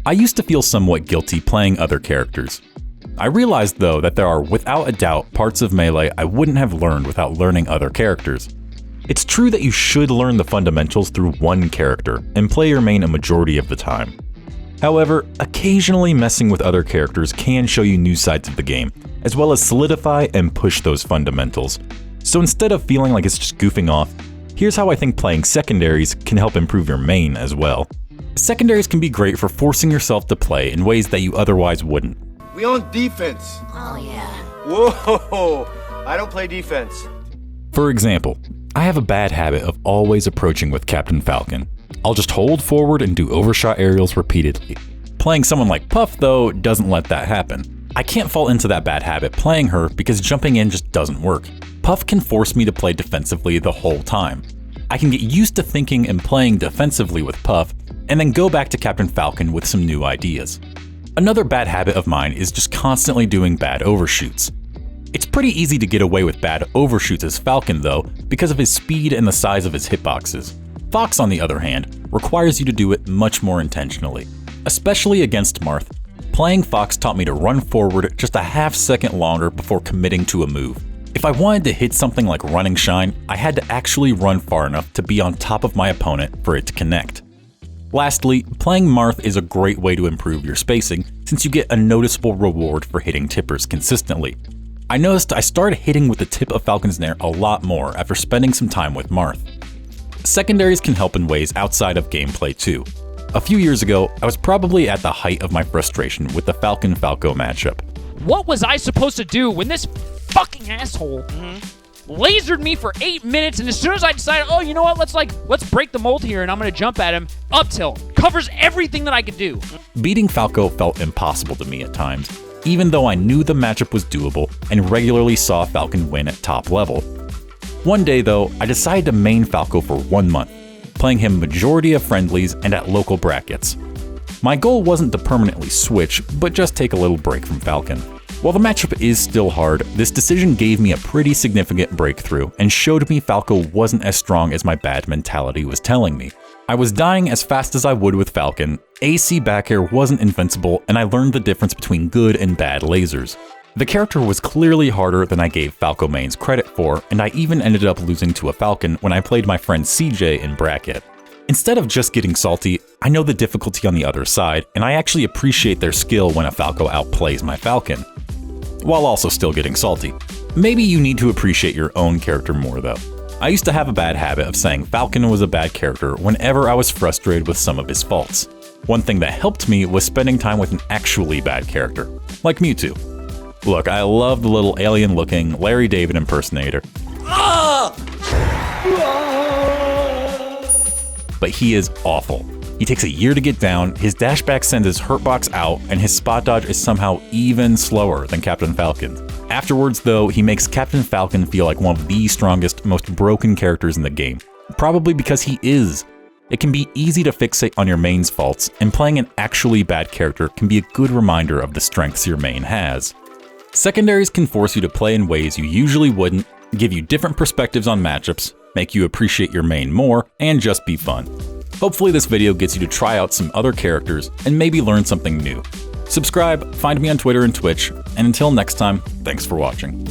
I used to feel somewhat guilty playing other characters. I realized though that there are without a doubt parts of Melee I wouldn't have learned without learning other characters. It's true that you should learn the fundamentals through one character and play your main a majority of the time. However, occasionally messing with other characters can show you new sides of the game, as well as solidify and push those fundamentals. So instead of feeling like it's just goofing off, here's how I think playing Secondaries can help improve your main as well. Secondaries can be great for forcing yourself to play in ways that you otherwise wouldn't. We on defense. Oh yeah. Whoa, I don't play defense. For example, I have a bad habit of always approaching with Captain Falcon. I'll just hold forward and do overshot aerials repeatedly. Playing someone like Puff, though, doesn't let that happen. I can't fall into that bad habit playing her because jumping in just doesn't work. Puff can force me to play defensively the whole time. I can get used to thinking and playing defensively with Puff, and then go back to Captain Falcon with some new ideas. Another bad habit of mine is just constantly doing bad overshoots. It's pretty easy to get away with bad overshoots as Falcon though, because of his speed and the size of his hitboxes. Fox, on the other hand, requires you to do it much more intentionally. Especially against Marth, playing Fox taught me to run forward just a half second longer before committing to a move. If I wanted to hit something like Running Shine, I had to actually run far enough to be on top of my opponent for it to connect. Lastly, playing Marth is a great way to improve your spacing since you get a noticeable reward for hitting tippers consistently. I noticed I started hitting with the tip of Falcon's Nair a lot more after spending some time with Marth. Secondaries can help in ways outside of gameplay too. A few years ago, I was probably at the height of my frustration with the Falcon-Falco matchup. What was I supposed to do when this fucking asshole lasered me for 8 minutes, and as soon as I decided, oh, you know what, let's break the mold here and I'm gonna jump at him, up tilt, covers everything that I could do. Beating Falco felt impossible to me at times, even though I knew the matchup was doable and regularly saw Falcon win at top level. One day though, I decided to main Falco for 1 month, playing him majority of friendlies and at local brackets. My goal wasn't to permanently switch, but just take a little break from Falcon. While the matchup is still hard, this decision gave me a pretty significant breakthrough and showed me Falco wasn't as strong as my bad mentality was telling me. I was dying as fast as I would with Falcon, AC back air wasn't invincible, and I learned the difference between good and bad lasers. The character was clearly harder than I gave Falco mains credit for, and I even ended up losing to a Falcon when I played my friend CJ in bracket. Instead of just getting salty, I know the difficulty on the other side, and I actually appreciate their skill when a Falco outplays my Falcon, while also still getting salty. Maybe you need to appreciate your own character more though. I used to have a bad habit of saying Falcon was a bad character whenever I was frustrated with some of his faults. One thing that helped me was spending time with an actually bad character, like Mewtwo. Look, I love the little alien-looking Larry David impersonator, but he is awful. He takes a year to get down, his dashback sends his hurtbox out, and his spot dodge is somehow even slower than Captain Falcon's. Afterwards though, he makes Captain Falcon feel like one of the strongest, most broken characters in the game. Probably because he is. It can be easy to fixate on your main's faults, and playing an actually bad character can be a good reminder of the strengths your main has. Secondaries can force you to play in ways you usually wouldn't, give you different perspectives on matchups, make you appreciate your main more, and just be fun. Hopefully this video gets you to try out some other characters and maybe learn something new. Subscribe, find me on Twitter and Twitch, and until next time, thanks for watching.